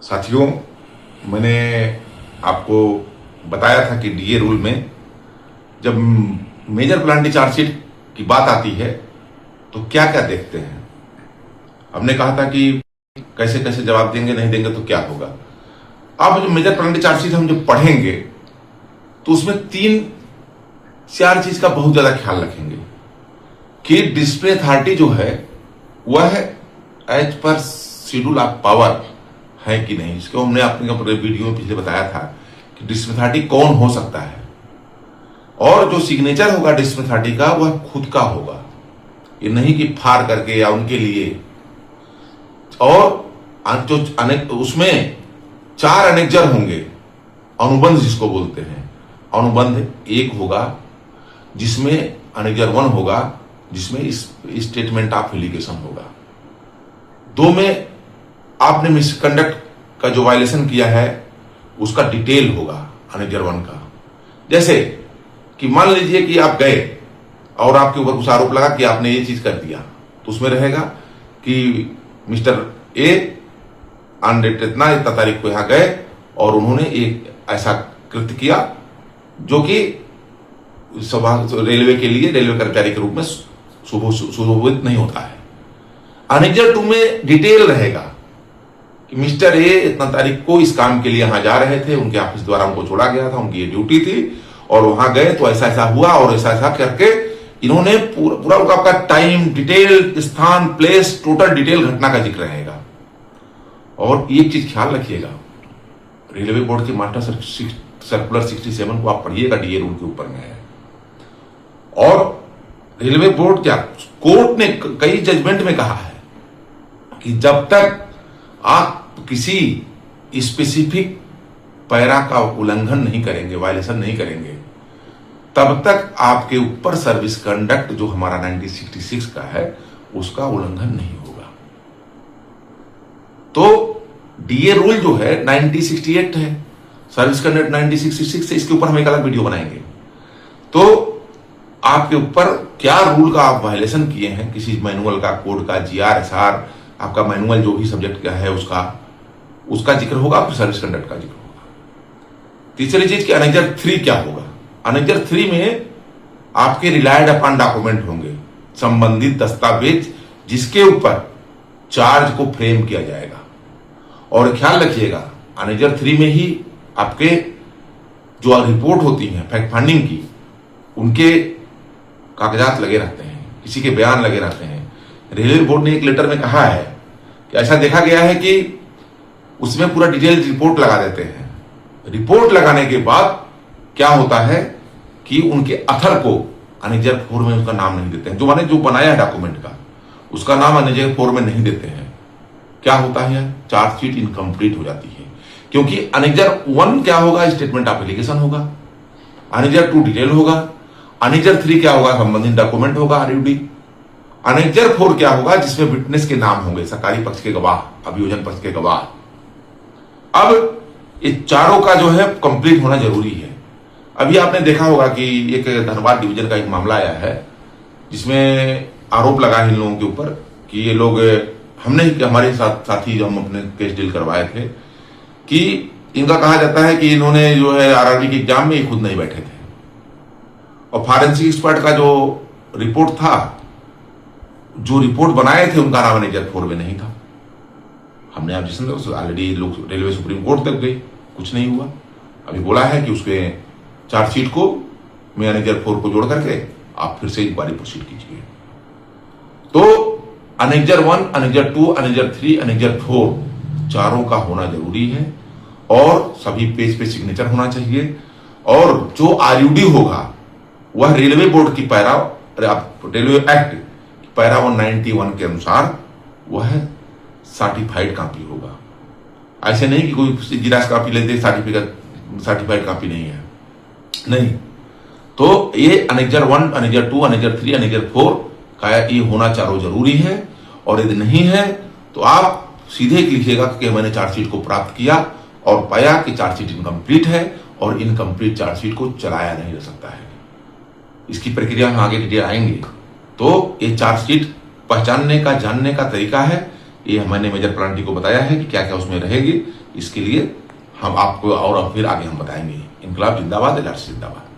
साथियों, मैंने आपको बताया था कि डीए रूल में जब मेजर प्लांटी चार्जशीट की बात आती है तो क्या क्या देखते हैं। हमने कहा था कि कैसे कैसे जवाब देंगे, नहीं देंगे तो क्या होगा। अब जो मेजर प्लांटी चार्जशीट हम जब पढ़ेंगे तो उसमें 3-4 चीज का बहुत ज्यादा ख्याल रखेंगे कि डिस्प्ले अथॉरिटी जो है वह as per schedule of power है कि नहीं। इसको हमने अपने वीडियो में पिछले बताया था कि डिस्प्ले अथॉरिटी कौन हो सकता है, और जो सिग्नेचर होगा डिस्प्ले अथॉरिटी का वह खुद का होगा, ये नहीं कि फार करके या उनके लिए। और जो उसमें 4 अनेक्जर होंगे, अनुबंध जिसको बोलते हैं। अनुबंध 1 होगा जिसमें अनेक्जर 1 होगा, जिसमें स्टेटमेंट ऑफ एलिगेशन होगा। 2 में आपने मिसकंडक्ट का जो वायलेशन किया है उसका डिटेल होगा अनेक्जर 1 का। जैसे कि मान लीजिए कि आप गए और आपके ऊपर कुछ आरोप लगा कि आपने ये चीज कर दिया, तो उसमें रहेगा कि मिस्टर ए ऑन डेट इतना तारीख को यहां गए और उन्होंने एक ऐसा कृत्य किया जो कि रेलवे के लिए, रेलवे कर्मचारी के रूप में सुशोभित नहीं होता है। अनेक्जर 2 में डिटेल रहेगा कि मिस्टर ए इतना तारीख को इस काम के लिए यहां जा रहे थे, उनके ऑफिस द्वारा उनको छोड़ा गया था, उनकी ये ड्यूटी थी और वहां गए तो ऐसा ऐसा हुआ और ऐसा ऐसा करके इन्होंने पूरा आपका टाइम डिटेल, स्थान, प्लेस, टोटल डिटेल घटना का जिक्र रहेगा। और एक चीज ख्याल रखिएगा, रेलवे बोर्ड के मास्टर सर्कुलर 67 को आप पढ़िएगा, डीए रूल के ऊपर में है। और रेलवे बोर्ड क्या, कोर्ट ने कई जजमेंट में कहा है कि जब तक आप किसी स्पेसिफिक पैरा का उल्लंघन नहीं करेंगे, वायलेशन नहीं करेंगे, तब तक आपके ऊपर सर्विस कंडक्ट जो हमारा 1966 का है उसका उल्लंघन नहीं होगा। तो डीए रूल जो है 1968 है, सर्विस कंडक्ट 1966 है। इसके ऊपर हम एक अलग वीडियो बनाएंगे। तो आपके ऊपर क्या रूल का आप वायलेशन किए हैं, किसी मैनुअल का, कोड का, जीआरएसआर, आपका मैनुअल जो भी सब्जेक्ट का है उसका जिक्र होगा, फिर सर्विस कंडक्ट का जिक्र होगा। तीसरी चीज कि अनेक्जर 3 क्या होगा। अनेक्जर 3 में आपके रिलायड अपॉन डॉक्यूमेंट होंगे, संबंधित दस्तावेज जिसके ऊपर चार्ज को फ्रेम किया जाएगा। और ख्याल रखिएगा, अनेक्जर 3 में ही आपके जो रिपोर्ट होती है फैक्ट फाइंडिंग की, उनके कागजात लगे रहते हैं, किसी के बयान लगे रहते हैं। रेलवे बोर्ड ने एक लेटर में कहा है कि ऐसा देखा गया है कि उसमें पूरा डिटेल रिपोर्ट लगा देते हैं। रिपोर्ट लगाने के बाद क्या होता है कि उनके अथर को अनेक्जर 4 में उसका नाम नहीं देते हैं। जो बनाया है डॉक्यूमेंट का उसका नाम अनेक्जर 4 में नहीं देते हैं। क्या होता है, चार्जशीट इनकम्प्लीट हो जाती है। क्योंकि अनेक्जर 1 क्या होगा, स्टेटमेंट ऑफ एलिगेशन होगा। अनेक्जर 2 डिटेल होगा। अनेक्जर 3 क्या होगा, संबंधित डॉक्यूमेंट होगा, आरयूडी। अनेक्जर 4 क्या होगा, जिसमें विटनेस के नाम होंगे, सरकारी पक्ष के गवाह, अभियोजन पक्ष के गवाह। अब ये चारों का जो है कंप्लीट होना जरूरी है। अभी आपने देखा होगा कि एक धनबाद डिवीजन का एक मामला आया है जिसमें आरोप लगा है इन लोगों के ऊपर कि ये लोग, हमने हमारे साथी जो हम अपने केस डील करवाए थे, कि इनका कहा जाता है कि इन्होंने जो है आरआरबी के एग्जाम में खुद नहीं बैठे थे और फॉरेंसिक एक्सपर्ट का जो रिपोर्ट था, जो रिपोर्ट बनाए थे, उनका नाम अनेक्जर 4 में नहीं था। हमने आप जिसने ऑलरेडी लोग रेलवे सुप्रीम कोर्ट तक गए, कुछ नहीं हुआ। अभी बोला है कि उसके चार्जशीट को में अनेक्जर 4 को जोड़ करके आप फिर से इंक्वायरी प्रोसीड कीजिए। तो अनेक्जर 1, अनेक्जर 2, अनेक्जर 3, अनेक्जर 4 चारों का होना जरूरी है और सभी पेज पे सिग्नेचर होना चाहिए। और जो आरयूडी होगा वह रेलवे बोर्ड की रेलवे एक्ट पैरा 191 के अनुसार वह सर्टिफाइड कॉपी होगा। ऐसे नहीं कि कोई जिरास कॉपी लेते सर्टिफाइड कॉपी नहीं है, नहीं। तो ये अनेक्जर 1, अनेक्जर 2, अनेक्जर 3, अनेक्जर 4 का ये होना चारों जरूरी है। और यदि नहीं है तो आप सीधे लिखिएगा कि मैंने चार्जशीट को प्राप्त किया और पाया कि चार्जशीट इनकम्प्लीट है और इनकम्प्लीट चार्जशीट को चलाया नहीं जा सकता है। इसकी प्रक्रिया में आगे डिटेल आएंगे। तो ये चार्जशीट पहचानने का, जानने का तरीका है, ये मैंने मेजर प्लांटी को बताया है कि क्या क्या उसमें रहेगी। इसके लिए हम आपको और फिर आगे हम बताएंगे। इनकलाब जिंदाबाद, एलआरसी जिंदाबाद।